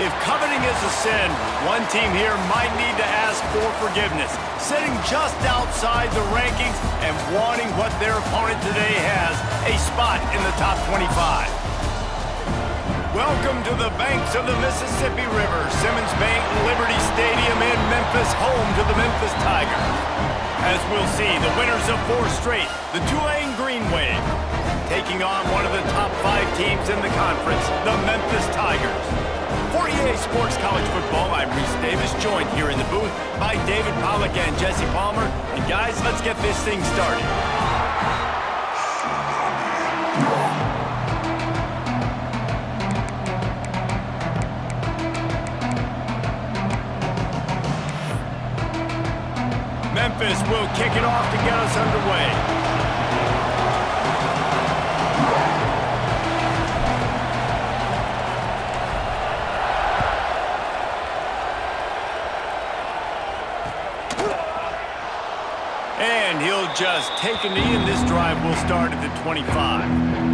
If coveting is a sin, one team here might need to ask for forgiveness, sitting just outside the rankings and wanting what their opponent today has, a spot in the top 25. Welcome to the banks of the Mississippi River, Simmons Bank Liberty Stadium in Memphis, home to the Memphis Tigers. As we'll see, the winners of 4 straight, the Tulane Green Wave, taking on one of the top 5 teams in the conference, the Memphis Tigers. For EA Sports College Football, I'm Reese Davis, joined here in the booth by David Pollack and Jesse Palmer. And guys, let's get this thing started. Memphis will kick it off to get us underway. And he'll just take a knee, and this drive will start at the 25.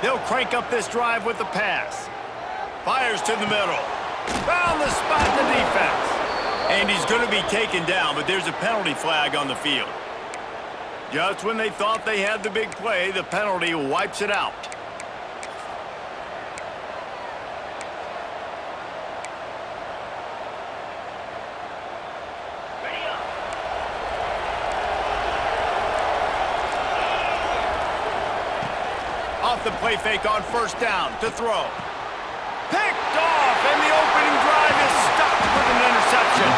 They'll crank up this drive with the pass. Fires to the middle. Found the spot in the defense. And he's going to be taken down, but there's a penalty flag on the field. Just when they thought they had the big play, the penalty wipes it out. Off the play fake on first down to throw. Picked off, and the opening drive is stopped with an interception.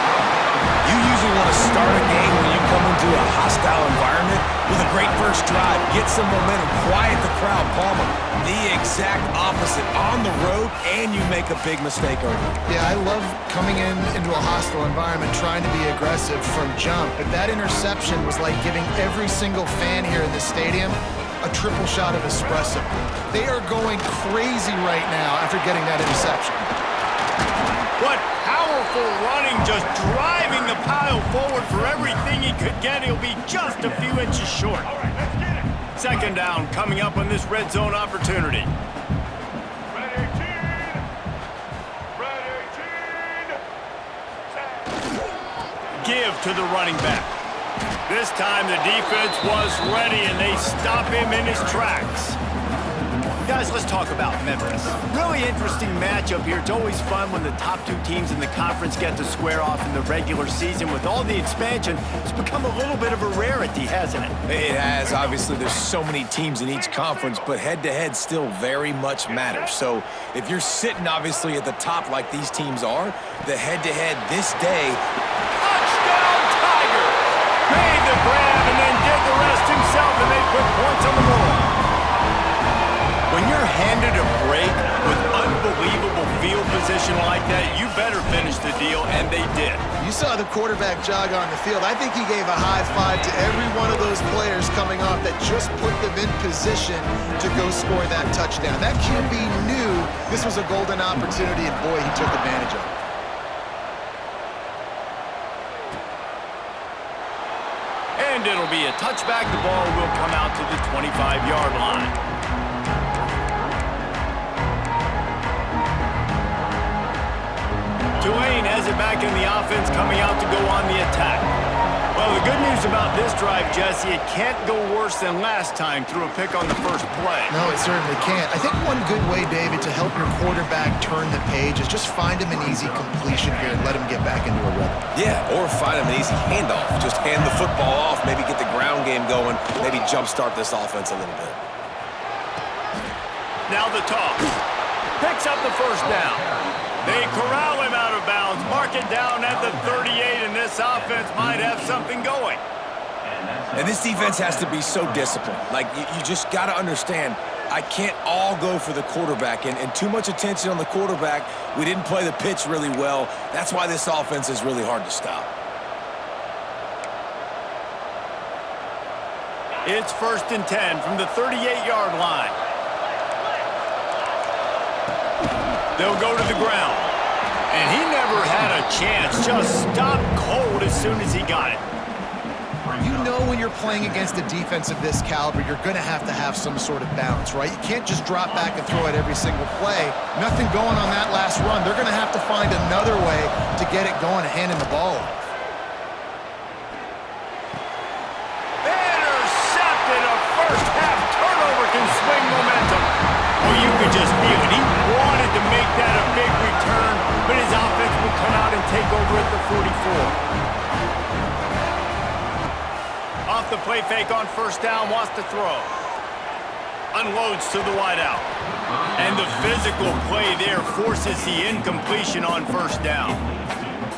You usually want to start a game when you come into a hostile environment with a great first drive. Get some momentum, quiet the crowd. Palmer, the exact opposite. On the road, and you make a big mistake early. Yeah, I love coming into a hostile environment, trying to be aggressive from jump. But that interception was like giving every single fan here in the stadium a triple shot of espresso. They are going crazy right now after getting that interception. What powerful running, just driving the pile forward for everything he could get. He'll be just a few inches short. All right, let's get it. Second down coming up on this red zone opportunity. Red 18. Give to the running back. This time the defense was ready, and they stop him in his tracks. Guys, let's talk about Memphis. Really interesting matchup here. It's always fun when the top 2 teams in the conference get to square off in the regular season. With all the expansion, it's become a little bit of a rarity, hasn't it? It has. Obviously, there's so many teams in each conference, but head-to-head still very much matters. So if you're sitting, obviously, at the top like these teams are, the head-to-head this day... Made the grab and then did the rest himself, and they put points on the board. When you're handed a break with unbelievable field position like that, you better finish the deal, and they did. You saw the quarterback jog on the field. I think he gave a high five to every one of those players coming off that just put them in position to go score that touchdown. That QB knew this was a golden opportunity, and boy, he took advantage of it. And it'll be a touchback. The ball will come out to the 25-yard line. Tulane has it back in the offense, coming out to go on the attack. Well, the good news about this drive, Jesse, it can't go worse than last time through a pick on the first play. No, it certainly can't. I think one good way, David, to help your quarterback turn the page is just find him an easy completion here and let him get back into a rhythm. Yeah, or find him an easy handoff. Just hand the football off, maybe get the ground game going, maybe jumpstart this offense a little bit. Now the toss. Picks up the first down. They corral him out of bounds, mark it down at the 38, and this offense might have something going. And this defense has to be so disciplined. Like, you just got to understand, I can't all go for the quarterback. And too much attention on the quarterback. We didn't play the pitch really well. That's why this offense is really hard to stop. It's 1st and 10 from the 38-yard line. They'll go to the ground. And he never had a chance. Just stopped cold as soon as he got it. You know when you're playing against a defense of this caliber, you're going to have some sort of balance, right? You can't just drop back and throw it every single play. Nothing going on that last run. They're going to have to find another way to get it going and handing the ball off. Intercepted. A first-half turnover can swing momentum. Well, you could just feel it. He wanted to make that a big return, but his offense would come out and take over at the 44. Off the play fake on 1st down, wants to throw. Unloads to the wideout. And the physical play there forces the incompletion on 1st down.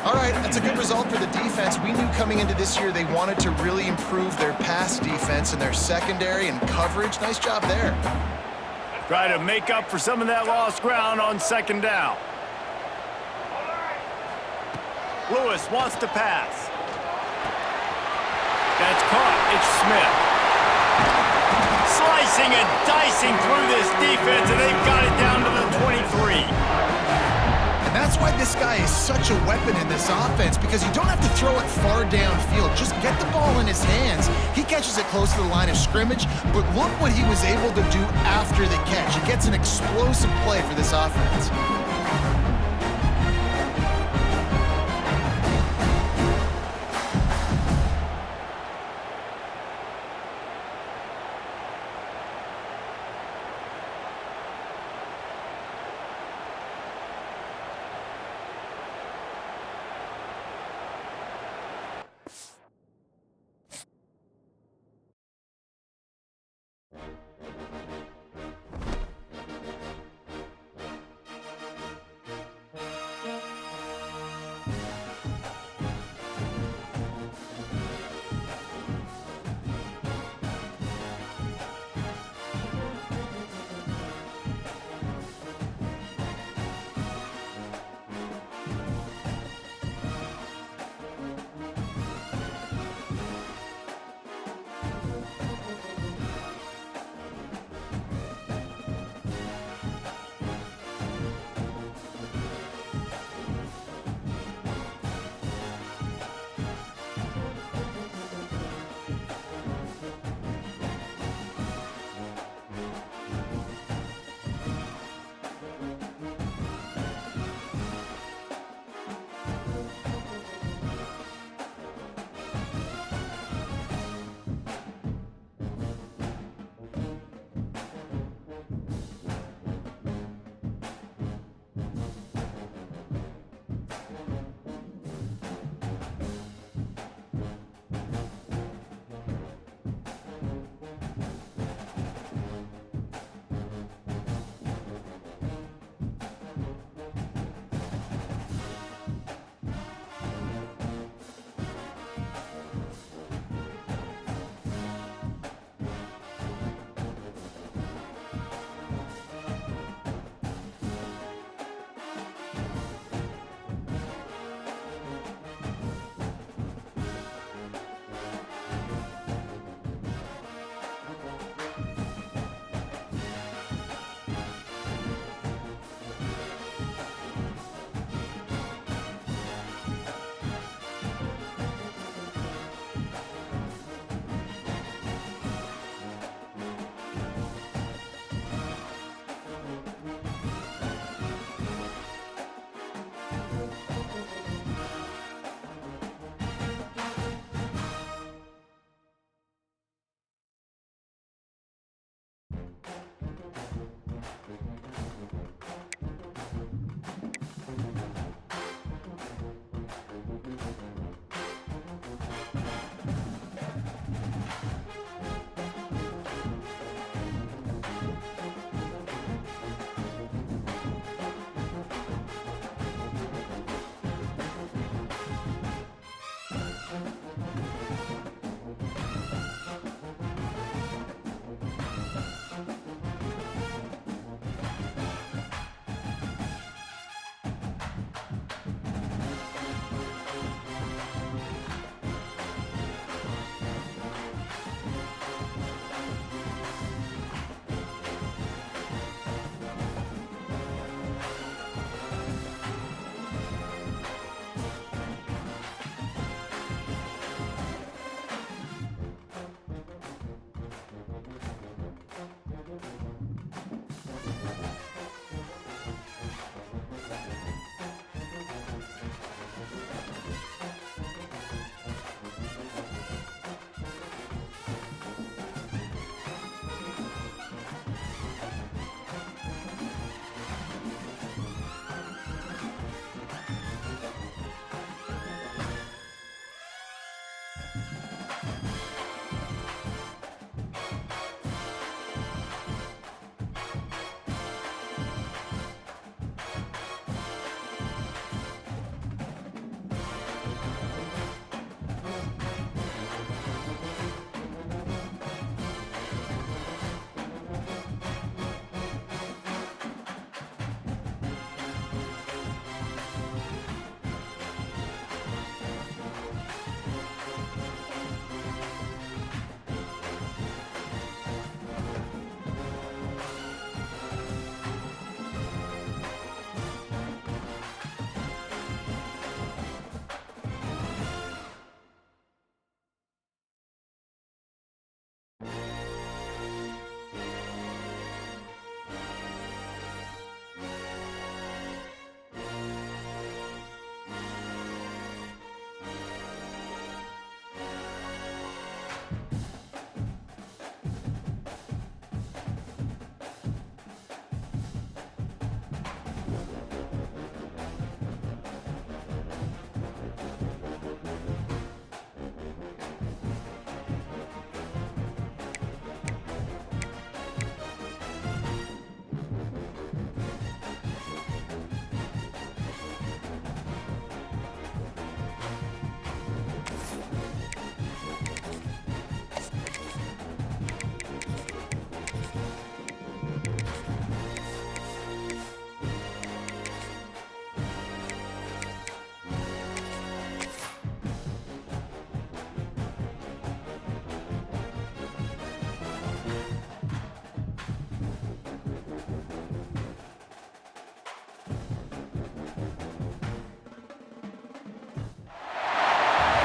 All right, that's a good result for the defense. We knew coming into this year they wanted to really improve their pass defense and their secondary and coverage. Nice job there. Try to make up for some of that lost ground on 2nd down. Lewis wants to pass. That's caught. It's Smith. Slicing and dicing through this defense, and they've got it down to the 23. And that's why this guy is such a weapon in this offense, because you don't have to throw it far downfield. Just get the ball in his hands. He catches it close to the line of scrimmage, but look what he was able to do after the catch. He gets an explosive play for this offense.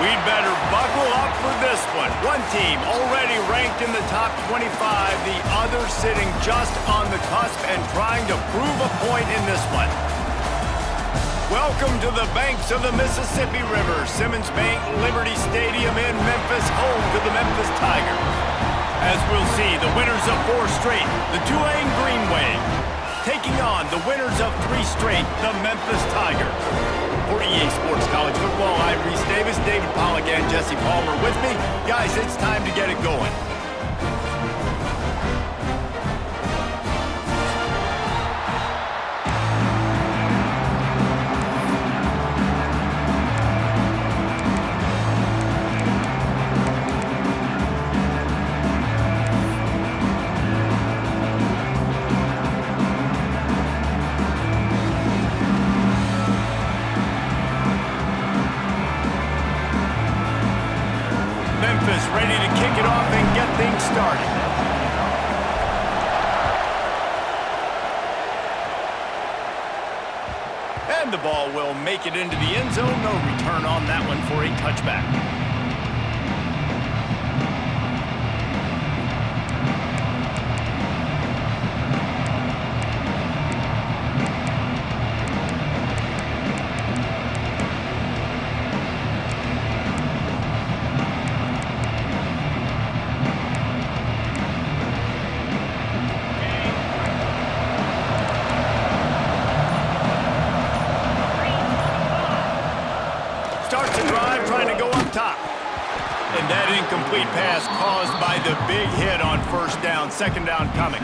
We'd better buckle up for this one. One team already ranked in the top 25, the other sitting just on the cusp and trying to prove a point in this one. Welcome to the banks of the Mississippi River, Simmons Bank Liberty Stadium in Memphis, home to the Memphis Tigers. As we'll see, the winners of 4 straight, the Tulane Green Wave, taking on the winners of 3 straight, the Memphis Tigers. For EA Sports College Football, I'm Reese Davis, David Pollack, and Jesse Palmer with me. Guys, it's time to get it going. Memphis ready to kick it off and get things started. And the ball will make it into the end zone. No return on that one for a touchback. Starts a drive trying to go up top. And that incomplete pass caused by the big hit on first down, second down coming.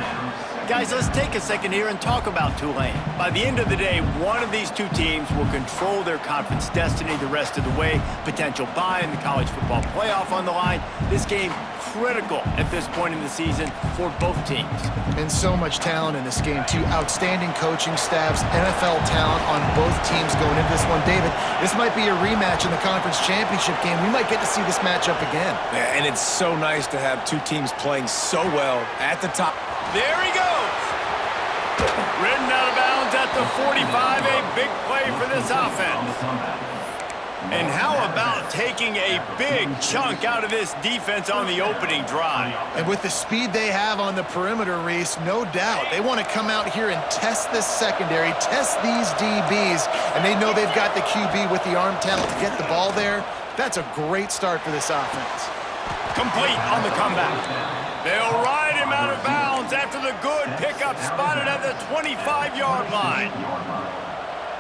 Guys, let's take a second here and talk about Tulane. By the end of the day, one of these two teams will control their conference destiny the rest of the way. Potential bye in the college football playoff on the line. This game critical at this point in the season for both teams. And so much talent in this game, too. Outstanding coaching staffs, NFL talent on both teams going into this one. David, this might be a rematch in the conference championship game. We might get to see this matchup again. Yeah, and it's so nice to have two teams playing so well at the top. There he goes. Ridden out of bounds at the 45. A big play for this offense. And how about taking a big chunk out of this defense on the opening drive? And with the speed they have on the perimeter, Reese, no doubt, they want to come out here and test this secondary, test these DBs, and they know they've got the QB with the arm talent to get the ball there. That's a great start for this offense. Complete on the comeback. They'll ride him out of bounds after the good pickup spotted at the 25-yard line.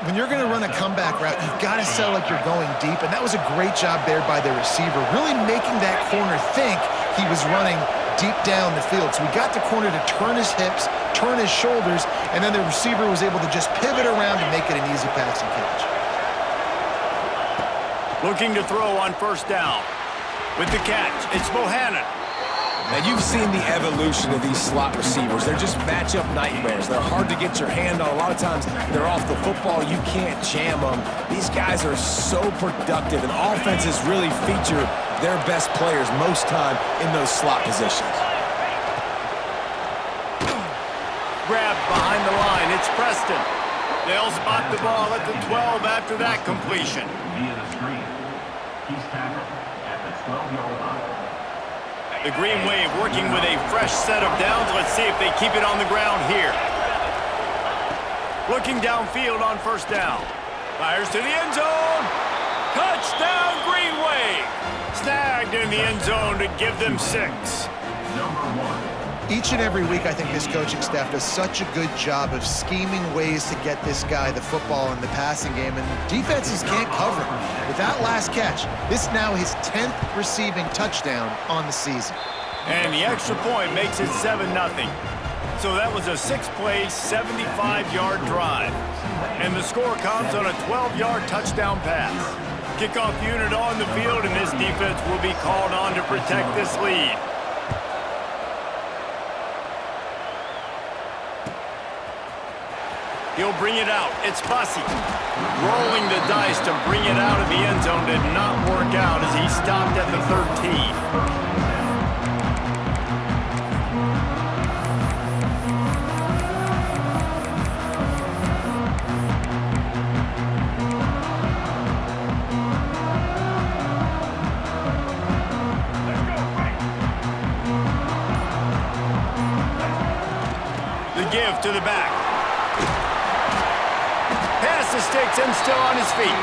When you're going to run a comeback route, you've got to sell like you're going deep, and that was a great job there by the receiver, really making that corner think he was running deep down the field. So we got the corner to turn his hips, turn his shoulders, and then the receiver was able to just pivot around and make it an easy passing catch. Looking to throw on first down. With the catch, it's Bohannon. Now, you've seen the evolution of these slot receivers. They're just matchup nightmares. They're hard to get your hand on. A lot of times, they're off the football. You can't jam them. These guys are so productive, and offenses really feature their best players most time in those slot positions. Grabbed behind the line. It's Preston. They'll spot the ball at the 12 after that completion. Via the screen. He's tackled at the 12-yard line. The Green Wave working with a fresh set of downs. Let's see if they keep it on the ground here. Looking downfield on first down. Fires to the end zone. Touchdown, Green Wave. Snagged in the end zone to give them 6. Each and every week, I think this coaching staff does such a good job of scheming ways to get this guy the football in the passing game, and defenses can't cover him. With that last catch, this is now his 10th receiving touchdown on the season. And the extra point makes it 7-0. So that was a 6-play, 75-yard drive. And the score comes on a 12-yard touchdown pass. Kickoff unit on the field, and this defense will be called on to protect this lead. He'll bring it out. It's Bussey. Rolling the dice to bring it out of the end zone did not work out as he stopped at the 13. The give to the back. Pass the sticks and still on his feet.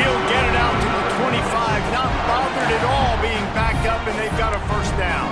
He'll get it out to the 25, not bothered at all being backed up, and they've got a first down.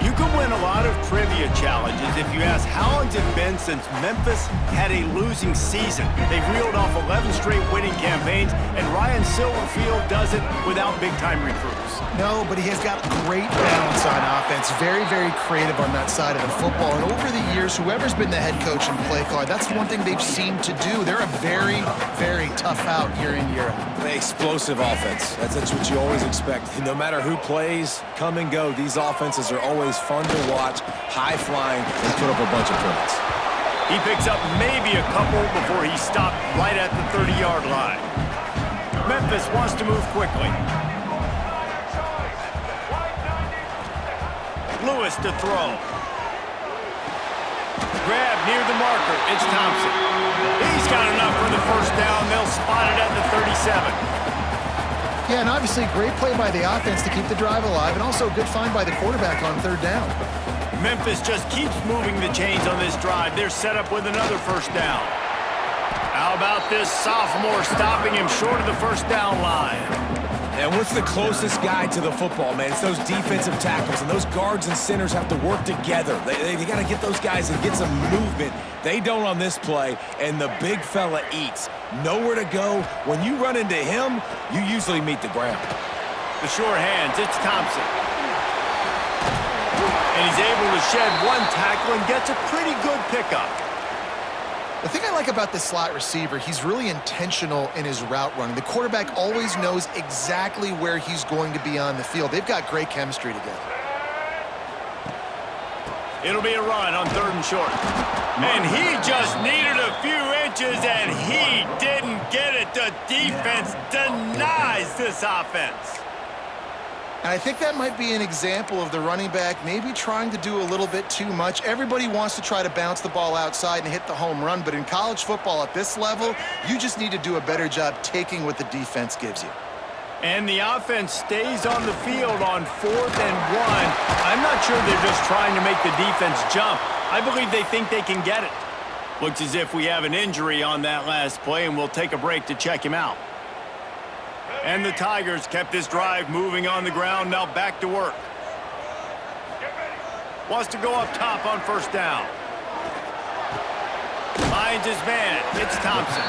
You can win a lot of trivia challenges if you ask how long's it been since Memphis had a losing season. They've reeled off 11 straight winning campaigns, and Ryan Silverfield does it without big-time recruits. No, but he has got great balance on offense. Very, very creative on that side of the football. And over the years, whoever's been the head coach and play caller, that's one thing they've seemed to do. They're a very, very tough out year in, year out. Explosive offense. That's what you always expect. No matter who plays, come and go, these offenses are always fun to watch, high-flying, and put up a bunch of points. He picks up maybe a couple before he stopped right at the 30-yard line. Memphis wants to move quickly. Lewis to throw. Grab near the marker. It's Thompson. He's got enough for the first down. They'll spot it at the 37. Yeah, and obviously great play by the offense to keep the drive alive, and also a good find by the quarterback on third down. Memphis just keeps moving the chains on this drive. They're set up with another first down. How about this sophomore stopping him short of the first down line? And what's the closest guy to the football, man? It's those defensive tackles, and those guards and centers have to work together. They got to get those guys and get some movement. They don't on this play, and the big fella eats. Nowhere to go. When you run into him, you usually meet the ground. The short hands, it's Thompson. And he's able to shed one tackle and gets a pretty good pickup. The thing I like about this slot receiver, he's really intentional in his route running. The quarterback always knows exactly where he's going to be on the field. They've got great chemistry together. It'll be a run on third and short. And he just needed a few inches, and he didn't get it. The defense denies this offense. And I think that might be an example of the running back maybe trying to do a little bit too much. Everybody wants to try to bounce the ball outside and hit the home run, but in college football at this level, you just need to do a better job taking what the defense gives you. And the offense stays on the field on 4th and 1. I'm not sure they're just trying to make the defense jump. I believe they think they can get it. Looks as if we have an injury on that last play, and we'll take a break to check him out. And the Tigers kept this drive moving on the ground, now back to work. Wants to go up top on first down. Finds his man. It's Thompson.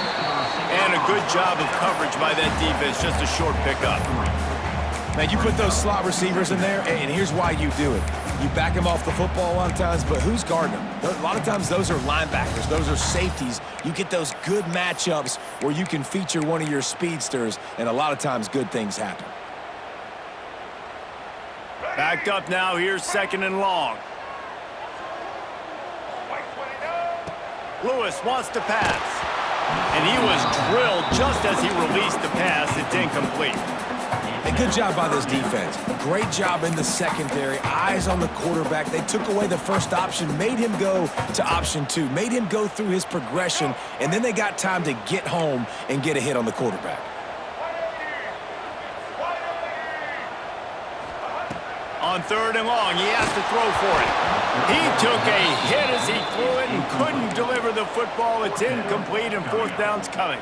And a good job of coverage by that defense, just a short pickup. Man, you put those slot receivers in there, and here's why you do it. You back them off the football a lot of times, but who's guarding them? A lot of times those are linebackers. Those are safeties. You get those good matchups where you can feature one of your speedsters, and a lot of times good things happen. Backed up now. Here's 2nd and long. Lewis wants to pass. And he was drilled just as he released the pass. It's incomplete. And good job by this defense. Great job in the secondary. Eyes on the quarterback. They took away the first option, made him go to option 2, made him go through his progression, and then they got time to get home and get a hit on the quarterback. On 3rd and long, he has to throw for it. He took a hit as he threw it and couldn't deliver the football. It's incomplete, and 4th down's coming.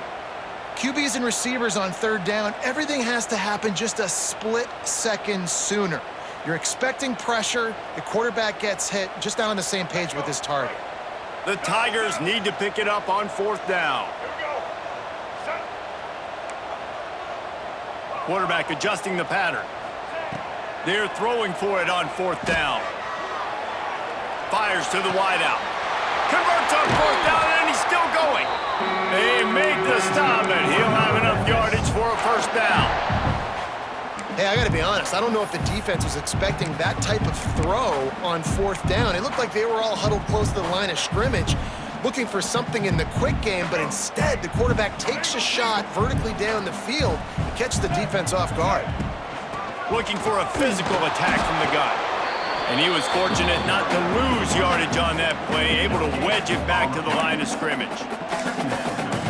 QBs and receivers on 3rd down, everything has to happen just a split second sooner. You're expecting pressure, the quarterback gets hit, just not on the same page with his target. The Tigers need to pick it up on 4th down. Quarterback adjusting the pattern. They're throwing for it on 4th down. Fires to the wideout. Converts on 4th down, and he's still going. They make the stop, and he'll have enough yardage for a 1st down. Hey, I gotta be honest, I don't know if the defense was expecting that type of throw on 4th down. It looked like they were all huddled close to the line of scrimmage, looking for something in the quick game, but instead the quarterback takes a shot vertically down the field and catches the defense off guard. Looking for a physical attack from the gun. And he was fortunate not to lose yardage on that play, able to wedge it back to the line of scrimmage.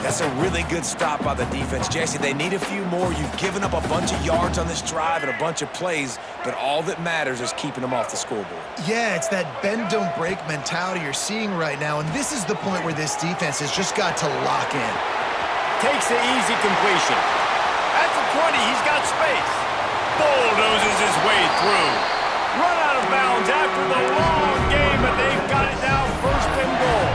That's a really good stop by the defense. Jesse, they need a few more. You've given up a bunch of yards on this drive and a bunch of plays, but all that matters is keeping them off the scoreboard. Yeah, it's that bend, don't break mentality you're seeing right now, and this is the point where this defense has just got to lock in. Takes the easy completion. At the 20, he's got space. Bulldozes his way through. Run out of bounds after the long game, but they've got it now 1st and goal.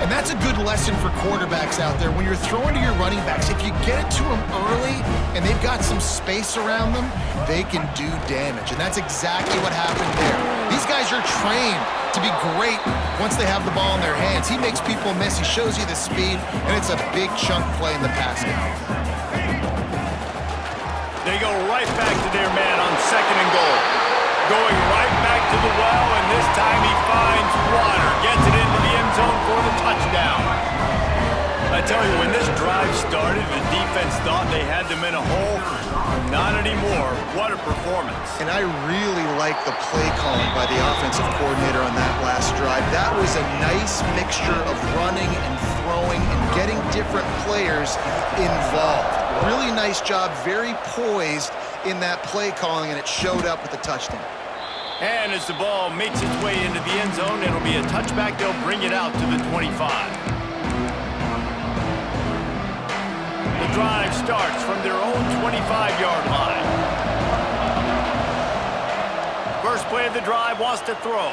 And that's a good lesson for quarterbacks out there. When you're throwing to your running backs, if you get it to them early and they've got some space around them, they can do damage. And that's exactly what happened there. These guys are trained to be great once they have the ball in their hands. He makes people miss. He shows you the speed, and it's a big chunk play in the pass game. They go right back to their man on 2nd and goal. Going right back to the well, and this time he finds water. Gets it into the end zone for the touchdown. I tell you, when this drive started, the defense thought they had them in a hole. Not anymore. What a performance. And I really like the play calling by the offensive coordinator on that last drive. That was a nice mixture of running and throwing and getting different players involved. Really nice job, very poised in that play calling, and it showed up with the touchdown. And as the ball makes its way into the end zone, it'll be a touchback. They'll bring it out to the 25. The drive starts from their own 25-yard line. First play of the drive, wants to throw.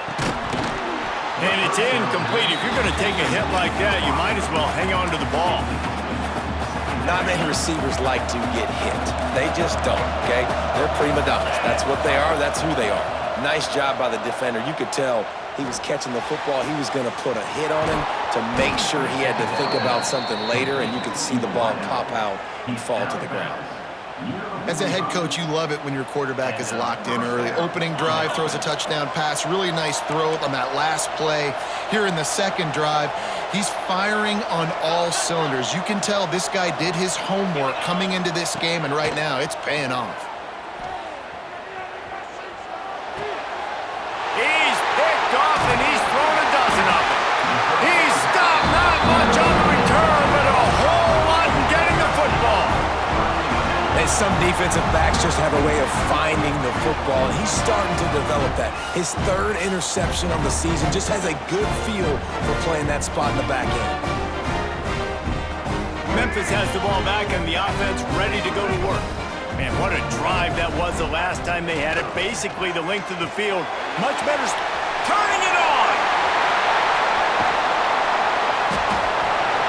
And it's incomplete. If you're going to take a hit like that, you might as well hang on to the ball. Not many receivers like to get hit. They just don't, okay? They're prima donnas. That's what they are. That's who they are. Nice job by the defender. You could tell he was catching the football. He was going to put a hit on him to make sure he had to think about something later, and you could see the ball pop out and fall to the ground. As a head coach, you love it when your quarterback is locked in early. Opening drive, throws a touchdown pass. Really nice throw on that last play. Here in the 2nd drive, he's firing on all cylinders. You can tell this guy did his homework coming into this game, and right now it's paying off. He's picked off, and he's thrown a dozen of them. He's stopped, not much on the return, but a whole lot in getting the football. And some defensive backs just have a way of finding the football, and he's starting to develop that. His 3rd interception on the season, just has a good feel for playing that spot in the back end. Memphis has the ball back, and the offense ready to go to work. Man, what a drive that was the last time they had it. Basically the length of the field. Much better. Turning it on!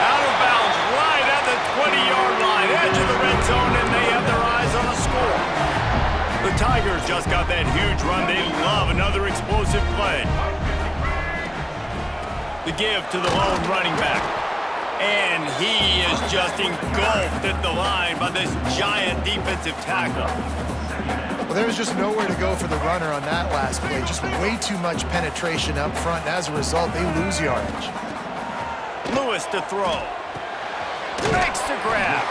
Out of bounds, right at the 20-yard line. Edge of the red zone, and they have their eyes on the score. The Tigers just got that huge run. They love another explosive play. The give to the lone running back. And he is just engulfed at the line by this giant defensive tackle. Well, there was just nowhere to go for the runner on that last play. Just way too much penetration up front, and as a result, they lose yardage. Lewis to throw. Makes the grab.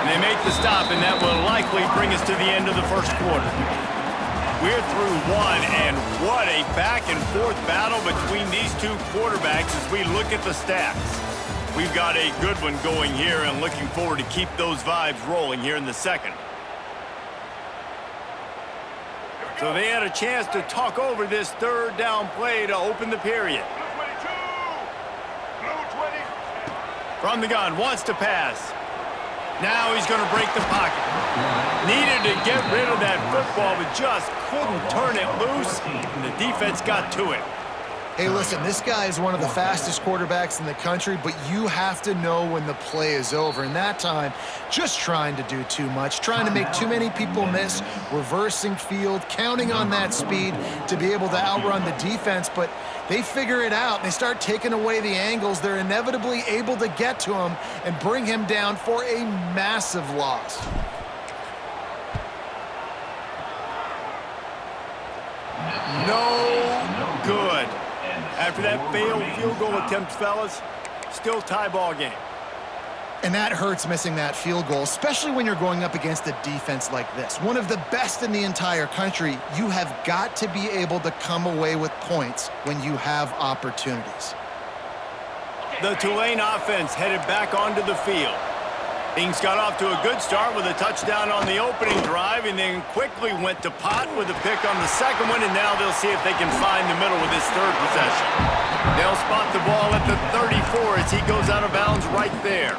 And they make the stop, and that will likely bring us to the end of the 1st quarter. We're through one, and what a back-and-forth battle between these two quarterbacks as we look at the stats. We've got a good one going here, and looking forward to keep those vibes rolling here in the 2nd. So they had a chance to talk over this third down play to open the period. Blue 22. Blue 20. From the gun, wants to pass. Now he's going to break the pocket. Needed to get rid of that football, but just couldn't turn it loose, and the defense got to it. Hey, listen, this guy is one of the fastest quarterbacks in the country, but you have to know when the play is over. And that time, just trying to do too much, trying to make too many people miss, reversing field, counting on that speed to be able to outrun the defense. But they figure it out. They start taking away the angles. They're inevitably able to get to him and bring him down for a massive loss. No good. After that failed field goal attempt, fellas, still tie ball game. And that hurts missing that field goal, especially when you're going up against a defense like this. One of the best in the entire country. You have got to be able to come away with points when you have opportunities. The Tulane offense headed back onto the field. Things got off to a good start with a touchdown on the opening drive and then quickly went to pot with a pick on the second one, and now they'll see if they can find the middle with this third possession. They'll spot the ball at the 34 as he goes out of bounds right there.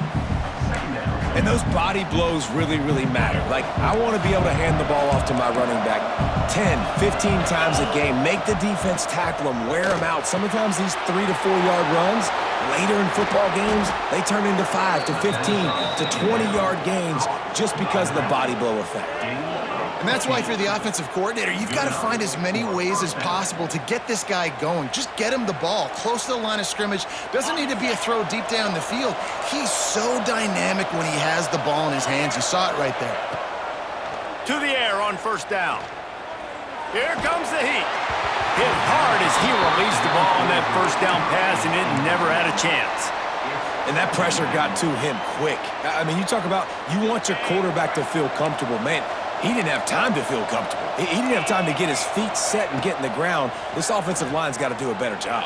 And those body blows really, really matter. Like, I want to be able to hand the ball off to my running back 10, 15 times a game. Make the defense tackle them, wear them out. Sometimes these 3 to 4 yard runs, later in football games, they turn into 5 to 15 to 20-yard gains just because of the body blow effect. And that's why if you're the offensive coordinator, you've got to find as many ways as possible to get this guy going. Just get him the ball close to the line of scrimmage. Doesn't need to be a throw deep down the field. He's so dynamic when he has the ball in his hands. You saw it right there. To the air on first down. Here comes the heat. Hit hard as he released the ball on that first down pass, and it never had a chance. And that pressure got to him quick. I mean, you talk about you want your quarterback to feel comfortable. Man, he didn't have time to feel comfortable. He didn't have time to get his feet set and get in the ground. This offensive line's got to do a better job.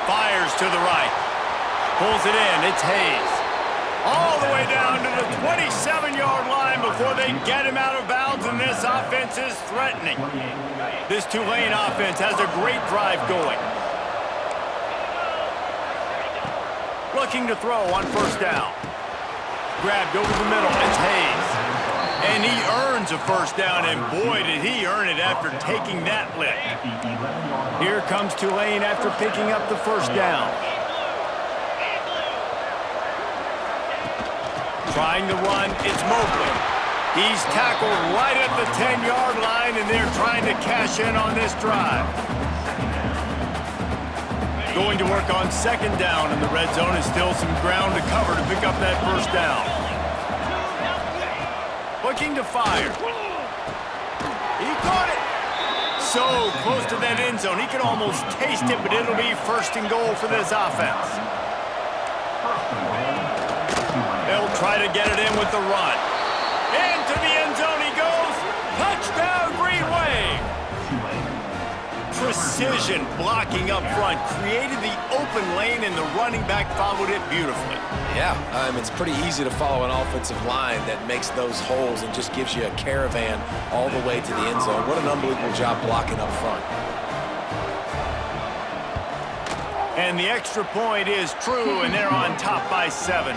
Fires to the right. Pulls it in. It's Hayes. All the way down to the 27-yard line before they get him out of bounds, and this offense is threatening. This Tulane offense has a great drive going. Looking to throw on first down. Grabbed over the middle. It's Hayes. And he earns a first down, and boy, did he earn it after taking that lick. Here comes Tulane after picking up the first down. Trying to run, it's Mobley. He's tackled right at the 10-yard line, and they're trying to cash in on this drive. Going to work on second down, and the red zone is still some ground to cover to pick up that first down. Looking to fire. He caught it. So close to that end zone. He can almost taste it, but it'll be first and goal for this offense. They'll try to get it in with the run. Into the end zone he goes. Touchdown, Green Wave. Precision blocking up front created the open lane, and the running back followed it beautifully. Yeah, it's pretty easy to follow an offensive line that makes those holes and just gives you a caravan all the way to the end zone. What an unbelievable job blocking up front. And the extra point is true, and they're on top by 7.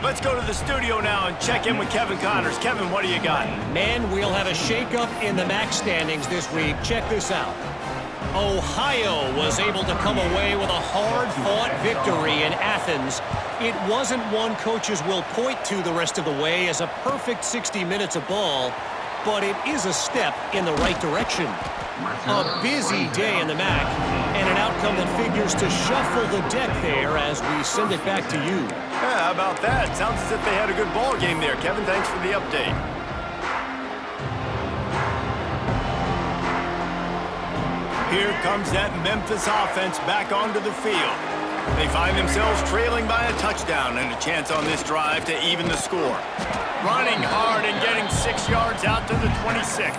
Let's go to the studio now and check in with Kevin Connors. Kevin, what do you got? Man, we'll have a shakeup in the MAC standings this week. Check this out. Ohio was able to come away with a hard-fought victory in Athens. It wasn't one coaches will point to the rest of the way as a perfect 60 minutes of ball, but it is a step in the right direction. A busy day in the MAC, and an outcome that figures to shuffle the deck there as we send it back to you. Yeah, how about that? Sounds as if they had a good ball game there. Kevin, thanks for the update. Here comes that Memphis offense back onto the field. They find themselves trailing by a touchdown and a chance on this drive to even the score. Running hard and getting 6 yards out to the 26.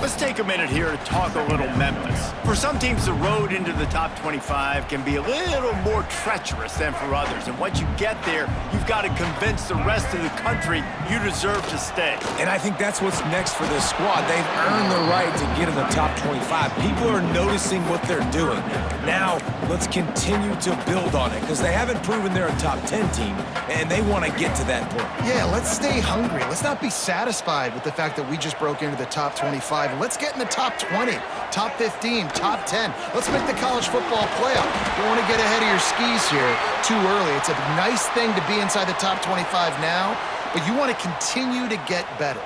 The Let's take a minute here to talk a little Memphis. For some teams, the road into the top 25 can be a little more treacherous than for others. And once you get there, you've got to convince the rest of the country you deserve to stay. And I think that's what's next for this squad. They've earned the right to get in the top 25. People are noticing what they're doing. Now, let's continue to build on it because they haven't proven they're a top 10 team, and they want to get to that point. Yeah, let's stay hungry. Let's not be satisfied with the fact that we just broke into the top 25. And let's get in the top 20, top 15, top 10. Let's make the college football playoff. Don't want to get ahead of your skis here too early. It's a nice thing to be inside the top 25 now, but you want to continue to get better.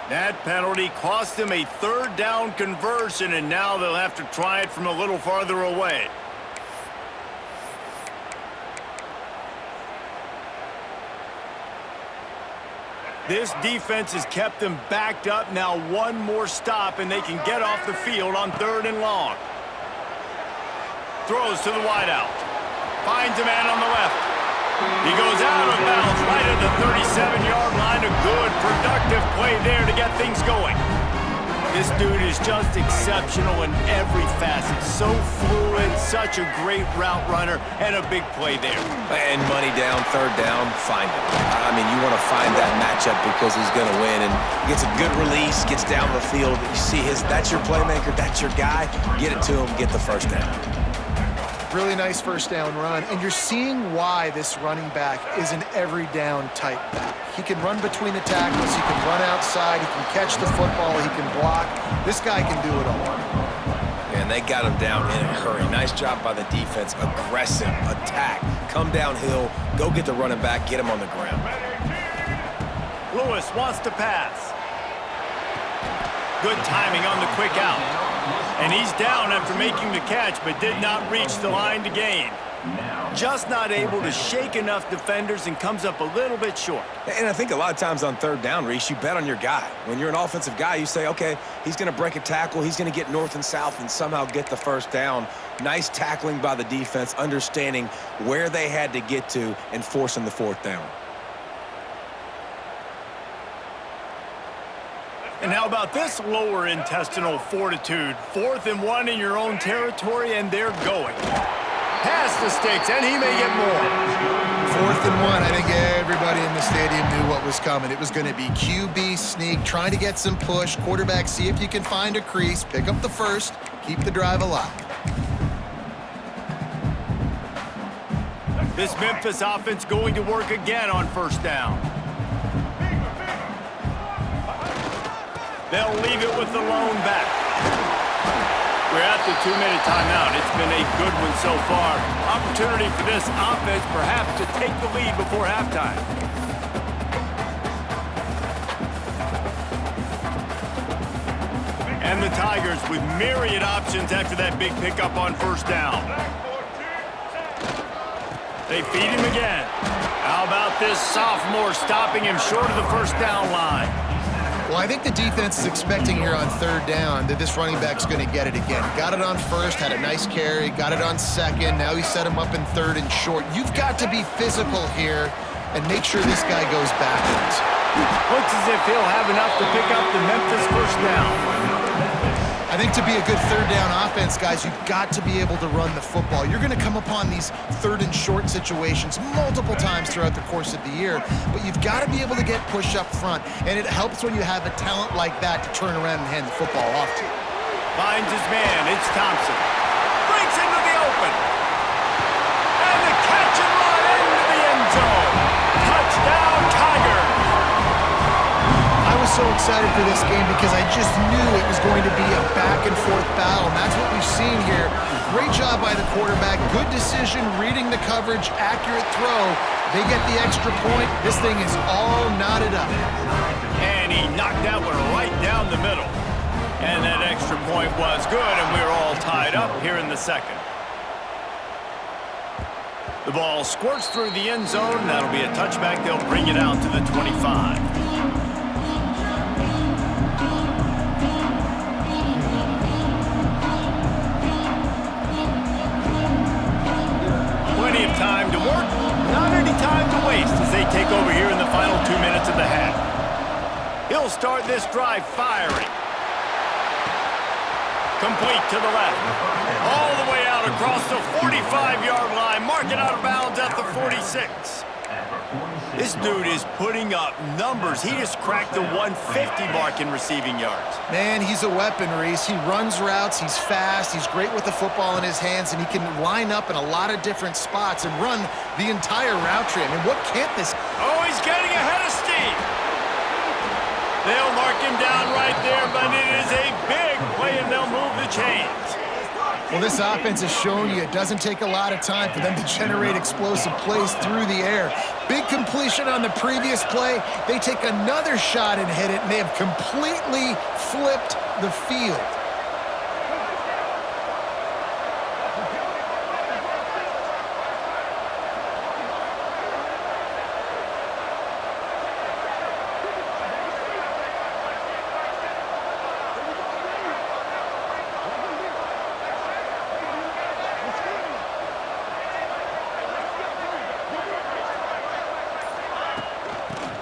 That penalty cost them a third down conversion, and now they'll have to try it from a little farther away. This defense has kept them backed up. Now one more stop, and they can get off the field on 3rd and long. Throws to the wideout. Finds a man on the left. He goes out of bounds right at the 37-yard line. A good, productive play there to get things going. This dude is just exceptional in every facet. So fluid, such a great route runner, and a big play there. And money down, 3rd down, find him. I mean, you want to find that matchup because he's going to win, and gets a good release, gets down the field. You see that's your playmaker, that's your guy. Get it to him, get the 1st down. Really nice 1st down run, and you're seeing why this running back is an every down type back. He can run between the tackles, he can run outside, he can catch the football, he can block. This guy can do it all. And they got him down in a hurry. Nice job by the defense. Aggressive attack. Come downhill, go get the running back, get him on the ground. Lewis wants to pass. Good timing on the quick out. And he's down after making the catch, but did not reach the line to gain. Just not able to shake enough defenders and comes up a little bit short. And I think a lot of times on 3rd down, Reese, you bet on your guy. When you're an offensive guy, you say, okay, he's going to break a tackle, he's going to get north and south and somehow get the 1st down. Nice tackling by the defense, understanding where they had to get to and forcing the 4th down. And how about this lower intestinal fortitude? 4th and 1 in your own territory, and they're going. Past the sticks, and he may get more. 4th and 1, I think everybody in the stadium knew what was coming. It was going to be QB sneak, trying to get some push. Quarterback, see if you can find a crease, pick up the 1st, keep the drive alive. This Memphis offense going to work again on 1st down. They'll leave it with the lone back. We're at the 2-minute timeout. It's been a good one so far. Opportunity for this offense perhaps to take the lead before halftime. And the Tigers with myriad options after that big pickup on 1st down. They feed him again. How about this sophomore stopping him short of the 1st down line? Well, I think the defense is expecting here on 3rd down that this running back's going to get it again. Got it on 1st, had a nice carry, got it on 2nd. Now he set him up in 3rd and short. You've got to be physical here and make sure this guy goes backwards. Looks as if he'll have enough to pick up the Memphis 1st down. I think to be a good 3rd down offense, guys, you've got to be able to run the football. You're going to come upon these 3rd and short situations multiple times throughout the course of the year, but you've got to be able to get push up front, and it helps when you have a talent like that to turn around and hand the football off to. Finds his man. It's Thompson. Breaks into the open. And the catch and run into the end zone. Touchdown, Tigers. I was so excited for this game because I just knew it was going to be a back-and-forth battle, and that's what we've seen here. Great job by the quarterback, good decision, reading the coverage, accurate throw. They get the extra point. This thing is all knotted up. And he knocked that one right down the middle. And that extra point was good, and we're all tied up here in the 2nd. The ball squirts through the end zone. That'll be a touchback. They'll bring it out to the 25. Plenty of time to work, not any time to waste as they take over here in the final 2 minutes of the half. He'll start this drive firing. Complete to the left. All the way out across the 45-yard line. Marking out of bounds at the 46. This dude is putting up numbers. He just cracked the 150 mark in receiving yards. Man, he's a weapon, Reese. He runs routes, he's fast, he's great with the football in his hands, and he can line up in a lot of different spots and run the entire route tree. I mean, what can't this... Oh, he's getting ahead of steam. They'll mark him down right there, but it is a big play, and they'll move the chains. Well, this offense has shown you it doesn't take a lot of time for them to generate explosive plays through the air. Big completion on the previous play. They take another shot and hit it, and they have completely flipped the field.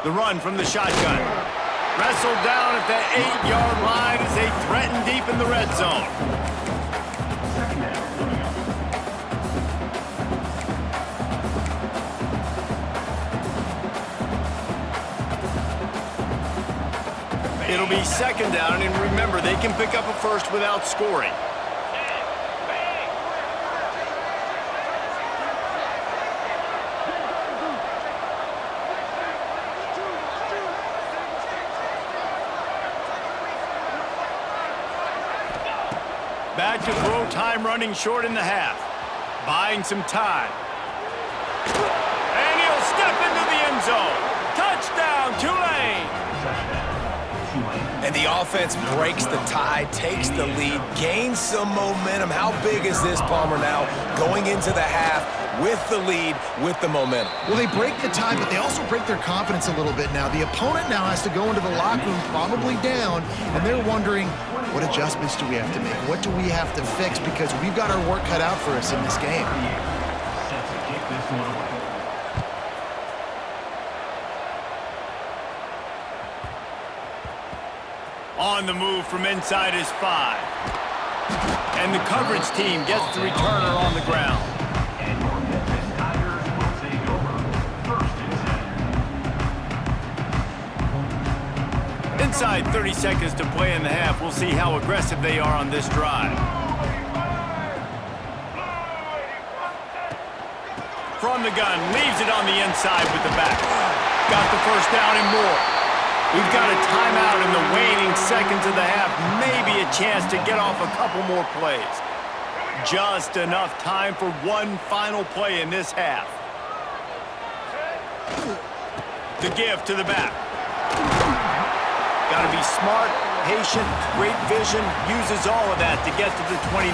The run from the shotgun. Wrestled down at the 8-yard line as they threaten deep in the red zone. It'll be second down, and remember, they can pick up a first without scoring. Back to throw, time running short in the half. Buying some time. And he'll step into the end zone. Touchdown, Tulane! And the offense breaks the tie, takes the lead, gains some momentum. How big is this, Palmer, now going into the half with the lead, with the momentum? Well, they break the tie, but they also break their confidence a little bit now. The opponent now has to go into the locker room probably down, and they're wondering, what adjustments do we have to make? What do we have to fix? Because we've got our work cut out for us in this game. On the move from inside his 5. And the coverage team gets the returner on the ground. Inside 30 seconds to play in the half. We'll see how aggressive they are on this drive. From the gun, leaves it on the inside with the back. Got the first down and more. We've got a timeout in the waning seconds of the half. Maybe a chance to get off a couple more plays. Just enough time for one final play in this half. The give to the back. Got to be smart, patient, great vision, uses all of that to get to the 29.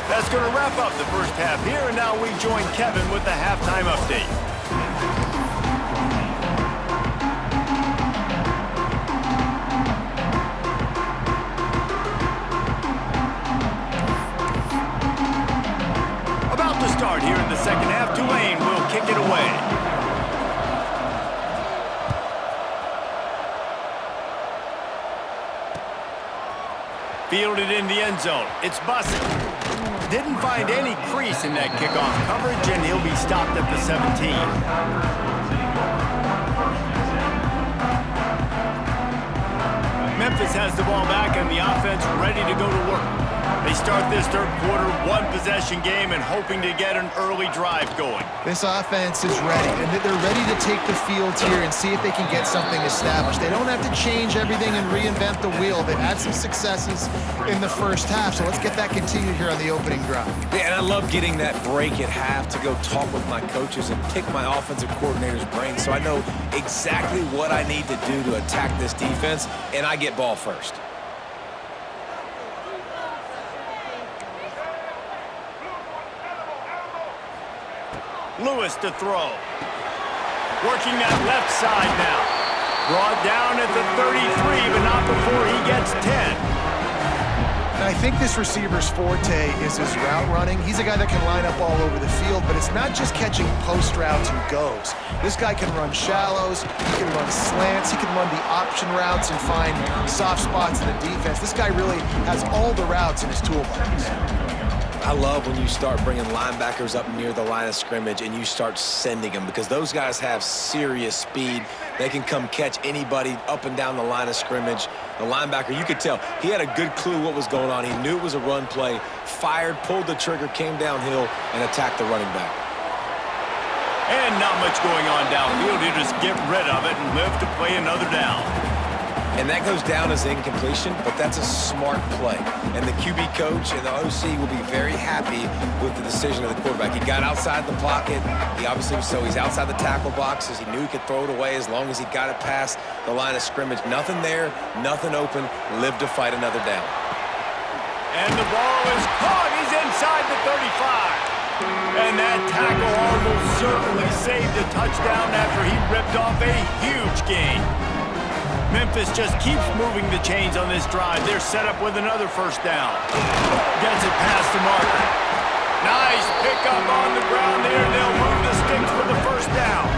That's going to wrap up the first half here, and now we join Kevin with the halftime update. About to start here in the second half, Tulane will kick it away. Fielded in the end zone. It's Bussett. Didn't find any crease in that kickoff coverage, and he'll be stopped at the 17. Memphis has the ball back, and the offense ready to go to work. They start this third quarter one-possession game and hoping to get an early drive going. This offense is ready, and they're ready to take the field here and see if they can get something established. They don't have to change everything and reinvent the wheel. They've had some successes in the first half, so let's get that continued here on the opening drive. Yeah, and I love getting that break at half to go talk with my coaches and pick my offensive coordinator's brain so I know exactly what I need to do to attack this defense, and I get ball first. Lewis to throw. Working that left side now. Brought down at the 33, but not before he gets 10. I think this receiver's forte is his route running. He's a guy that can line up all over the field, but it's not just catching post routes and goes. This guy can run shallows, he can run slants, he can run the option routes and find soft spots in the defense. This guy really has all the routes in his toolbox. I love when you start bringing linebackers up near the line of scrimmage and you start sending them, because those guys have serious speed. They can come catch anybody up and down the line of scrimmage. The linebacker, you could tell, he had a good clue what was going on. He knew it was a run play, fired, pulled the trigger, came downhill, and attacked the running back. And not much going on downfield. He'll just get rid of it and live to play another down. And that goes down as incompletion, but that's a smart play. And the QB coach and the OC will be very happy with the decision of the quarterback. He got outside the pocket. He's outside the tackle boxes. He knew he could throw it away as long as he got it past the line of scrimmage. Nothing there, nothing open. Live to fight another down. And the ball is caught. He's inside the 35. And that tackle almost certainly saved a touchdown after he ripped off a huge gain. Memphis just keeps moving the chains on this drive. They're set up with another first down. Gets it past the marker. Nice pickup on the ground there. They'll move the sticks for the first down.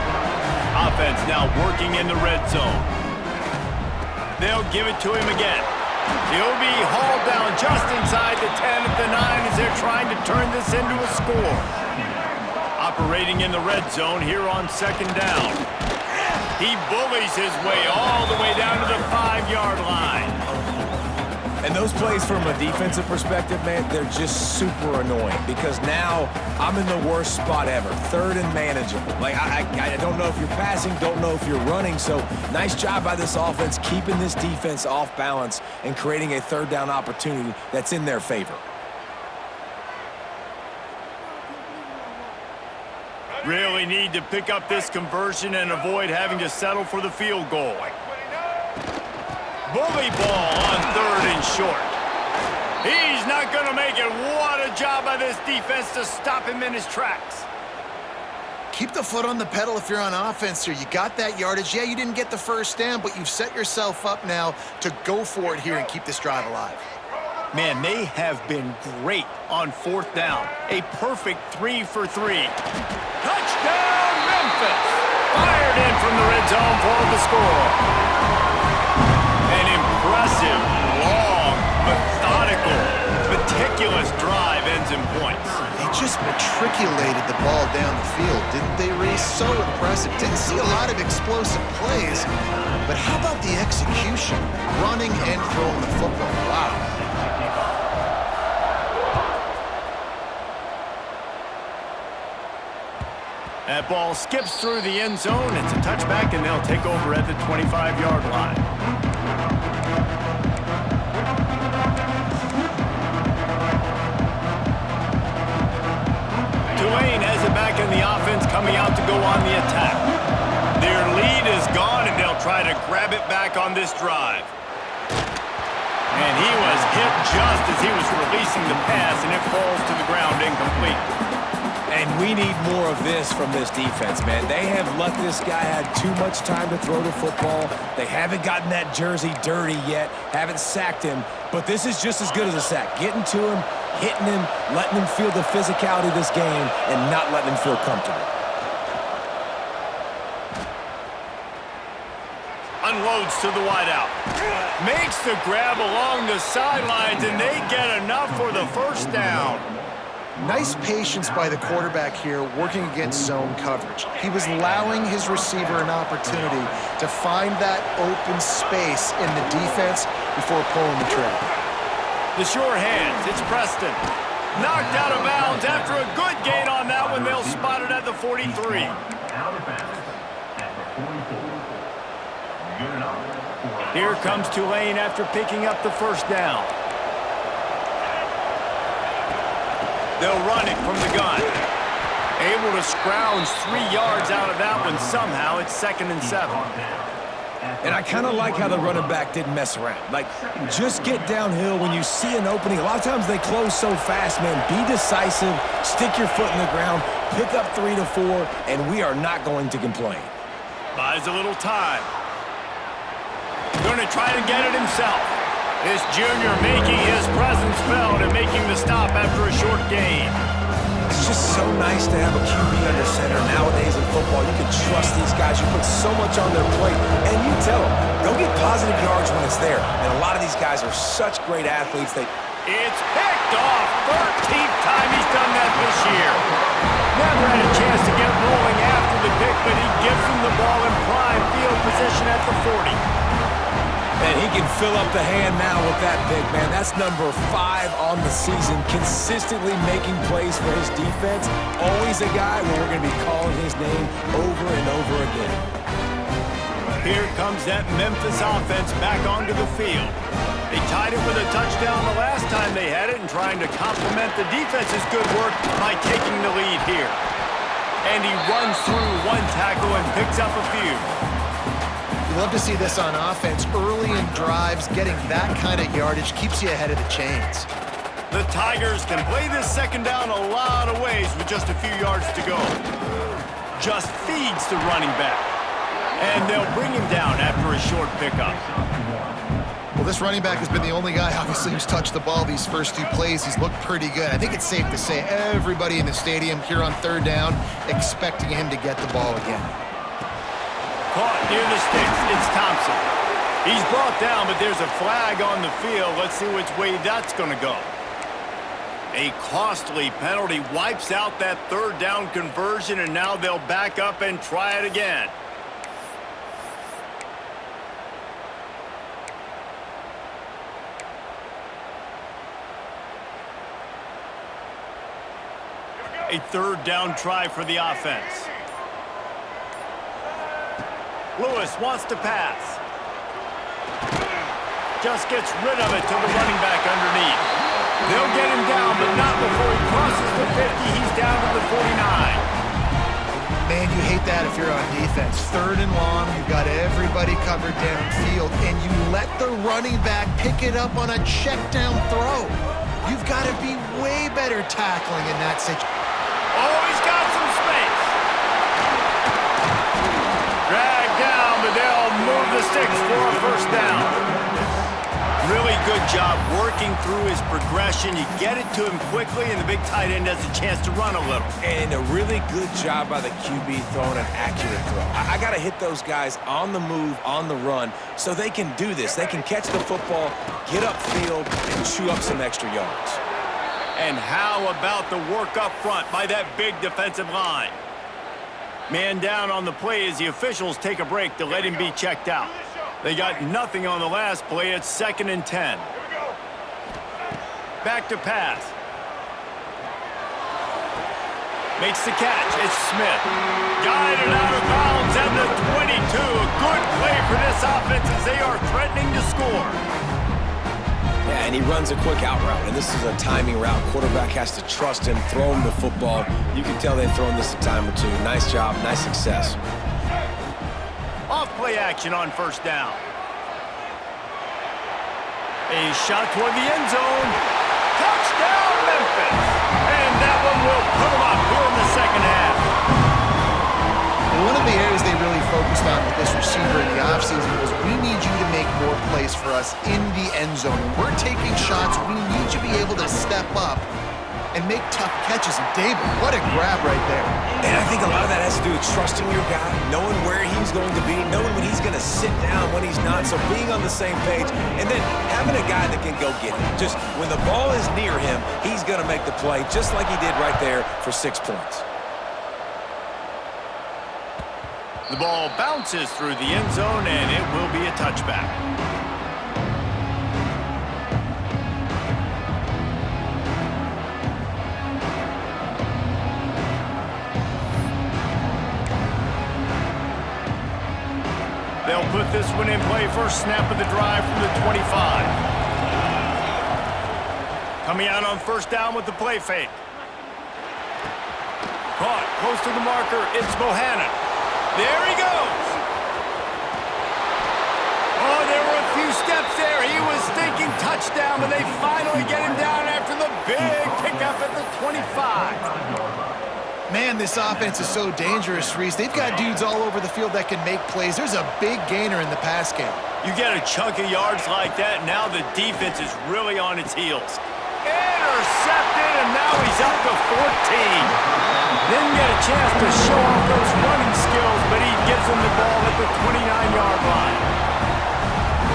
Offense now working in the red zone. They'll give it to him again. He'll be hauled down just inside the 10 at the 9 as they're trying to turn this into a score. Operating in the red zone here on second down. He bullies his way all the way down to the 5-yard line. And those plays from a defensive perspective, man, they're just super annoying, because now I'm in the worst spot ever, third and manageable. Like, I don't know if you're passing, don't know if you're running, so nice job by this offense keeping this defense off balance and creating a third down opportunity that's in their favor. Really need to pick up this conversion and avoid having to settle for the field goal. Bully ball on third and short. He's not going to make it. What a job by this defense to stop him in his tracks. Keep the foot on the pedal if you're on offense here. You got that yardage. Yeah, you didn't get the first down, but you've set yourself up now to go for it here and keep this drive alive. Man, they have been great on fourth down. A perfect 3 for 3. Touchdown, Memphis! Fired in from the red zone for the score. An impressive, long, methodical, meticulous drive ends in points. They just matriculated the ball down the field, didn't they, Reese? So impressive. Didn't see a lot of explosive plays, but how about the execution? Running and throwing the football. Wow. That ball skips through the end zone. It's a touchback, and they'll take over at the 25-yard line. Tulane has it back in the offense, coming out to go on the attack. Their lead is gone, and they'll try to grab it back on this drive. And he was hit just as he was releasing the pass, and it falls to the ground incomplete. And we need more of this from this defense, man. They have let this guy have too much time to throw the football. They haven't gotten that jersey dirty yet, haven't sacked him, but this is just as good as a sack. Getting to him, hitting him, letting him feel the physicality of this game, and not letting him feel comfortable. Unloads to the wideout. Makes the grab along the sidelines, and they get enough for the first down. Nice patience by the quarterback here, working against zone coverage. He was allowing his receiver an opportunity to find that open space in the defense before pulling the trigger. The sure hands, it's Preston. Knocked out of bounds after a good gain on that one. They'll spot it at the 43. Here comes Tulane after picking up the first down. They'll run it from the gun. Able to scrounge 3 yards out of that one somehow. It's 2nd and 7. And I kind of like how the running back didn't mess around. Like, just get downhill when you see an opening. A lot of times they close so fast, man. Be decisive, stick your foot in the ground, pick up 3 to 4, and we are not going to complain. Buys a little time. Going to try to get it himself. This junior making his presence felt and making the stop after a short gain. It's just so nice to have a QB under center. Nowadays in football, you can trust these guys. You put so much on their plate, and you tell them, go get positive yards when it's there. And a lot of these guys are such great athletes. It's picked off. 13th time he's done that this year. Never had a chance to get rolling after the pick, but he gives him the ball in prime field position at the 40. And he can fill up the hand now with that pick, man. That's number 5 on the season, consistently making plays for his defense. Always a guy where we're going to be calling his name over and over again. Here comes that Memphis offense back onto the field. They tied it with a touchdown the last time they had it and trying to complement the defense's good work by taking the lead here. And he runs through one tackle and picks up a few. You love to see this on offense. Early in drives, getting that kind of yardage keeps you ahead of the chains. The Tigers can play this second down a lot of ways with just a few yards to go. Just feeds the running back. And they'll bring him down after a short pickup. Well, this running back has been the only guy, obviously, who's touched the ball these first 2 plays. He's looked pretty good. I think it's safe to say everybody in the stadium here on third down expecting him to get the ball again. Caught near the sticks. It's Thompson. He's brought down, but there's a flag on the field. Let's see which way that's going to go. A costly penalty wipes out that third down conversion, and now they'll back up and try it again. A third down try for the offense. Lewis wants to pass. Just gets rid of it to the running back underneath. They'll get him down, but not before he crosses the 50. He's down to the 49. Man, you hate that if you're on defense. Third and long, you've got everybody covered downfield, and you let the running back pick it up on a check down throw. You've got to be way better tackling in that situation. Oh, he's got some space. Dragged down, but they'll move the sticks for a first down. Really good job working through his progression. You get it to him quickly, and the big tight end has a chance to run a little. And a really good job by the QB throwing an accurate throw. I got to hit those guys on the move, on the run, so they can do this. They can catch the football, get upfield, and chew up some extra yards. And how about the work up front by that big defensive line? Man down on the play as the officials take a break to let him be checked out. They got nothing on the last play. It's 2nd and 10. Back to pass. Makes the catch. It's Smith. Guided out of bounds at the 22. A good play for this offense as they are threatening to score. Yeah, and he runs a quick out route, and this is a timing route. Quarterback has to trust him, throw him the football. You can tell they've thrown this a time or two. Nice job, nice success. Off play action on first down. A shot toward the end zone. Touchdown, Memphis. And that one will put them up here in the second half. One of the areas they really focused on with this receiver in the offseason was we need you to make more plays for us in the end zone. When we're taking shots, we need you to be able to step up and make tough catches. And David, what a grab right there. And I think a lot of that has to do with trusting your guy, knowing where he's going to be, knowing when he's going to sit down, when he's not, so being on the same page, and then having a guy that can go get him. Just when the ball is near him, he's going to make the play, just like he did right there for 6 points. The ball bounces through the end zone, and it will be a touchback. They'll put this one in play. First snap of the drive from the 25. Coming out on first down with the play fake. Caught close to the marker. It's Bohannon. There he goes. Oh, there were a few steps there. He was thinking touchdown, but they finally get him down after the big pickup at the 25. Man, this offense is so dangerous, Reese. They've got dudes all over the field that can make plays. There's a big gainer in the pass game. You get a chunk of yards like that, now the defense is really on its heels. Intercepted, and now he's up to 14. Didn't get a chance to show off those running skills, but he gives them the ball at the 29-yard line.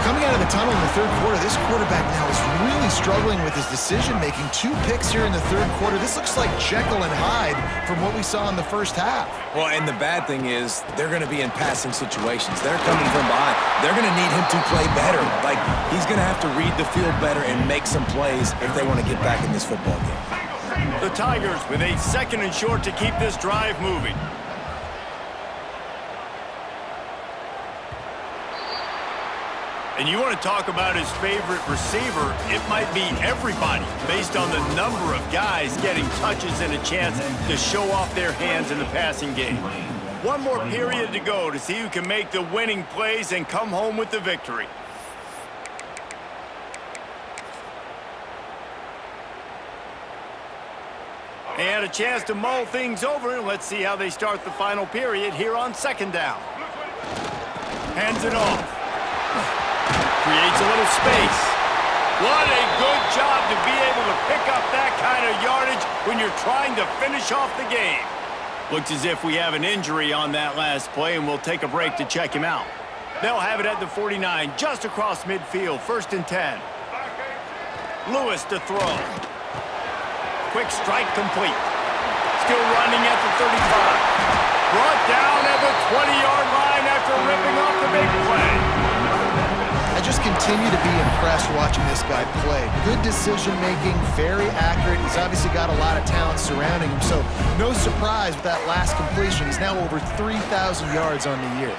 Coming out of the tunnel in the third quarter, this quarterback now is really struggling with his decision-making. 2 picks here in the third quarter. This looks like Jekyll and Hyde from what we saw in the first half. Well, and the bad thing is they're going to be in passing situations. They're coming from behind. They're going to need him to play better. Like, he's going to have to read the field better and make some plays if they want to get back in this football game. The Tigers with a 2nd and short to keep this drive moving. And you want to talk about his favorite receiver, it might be everybody based on the number of guys getting touches and a chance to show off their hands in the passing game. One more period to go to see who can make the winning plays and come home with the victory. And a chance to mull things over, and let's see how they start the final period here on 2nd down. Hands it off. Creates a little space. What a good job to be able to pick up that kind of yardage when you're trying to finish off the game. Looks as if we have an injury on that last play, and we'll take a break to check him out. They'll have it at the 49, just across midfield, 1st and 10. Lewis to throw. Quick strike complete. Still running at the 35. Brought down at the 20-yard line after ripping off the big play. I just continue to be impressed watching this guy play. Good decision-making, very accurate. He's obviously got a lot of talent surrounding him, so no surprise with that last completion. He's now over 3,000 yards on the year.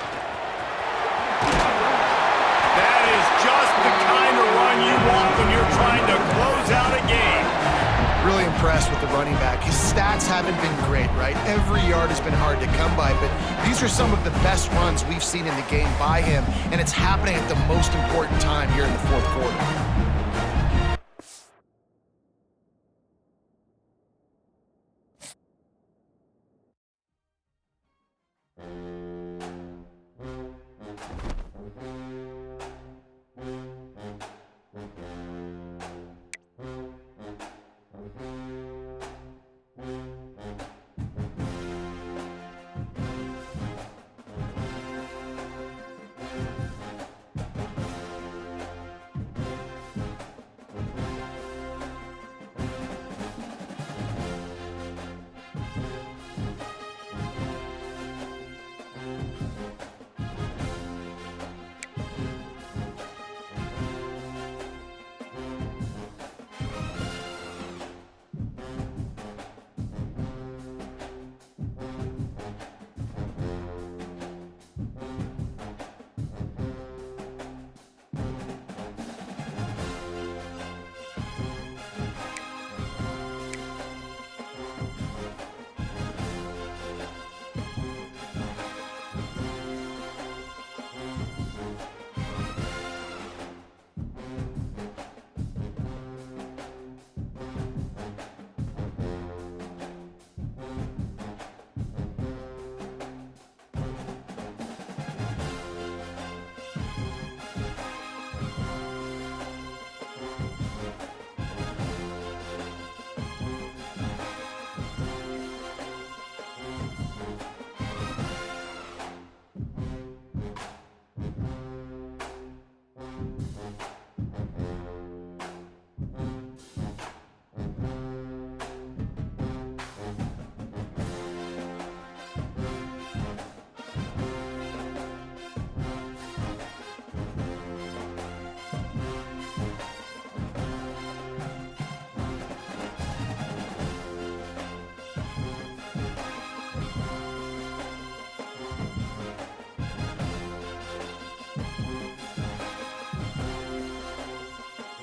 That is just the kind of run you want when you're trying to close out a game. Really impressed with the running back. His stats haven't been great, right? Every yard has been hard to come by, but these are some of the best runs we've seen in the game by him, and it's happening at the most important time here in the fourth quarter.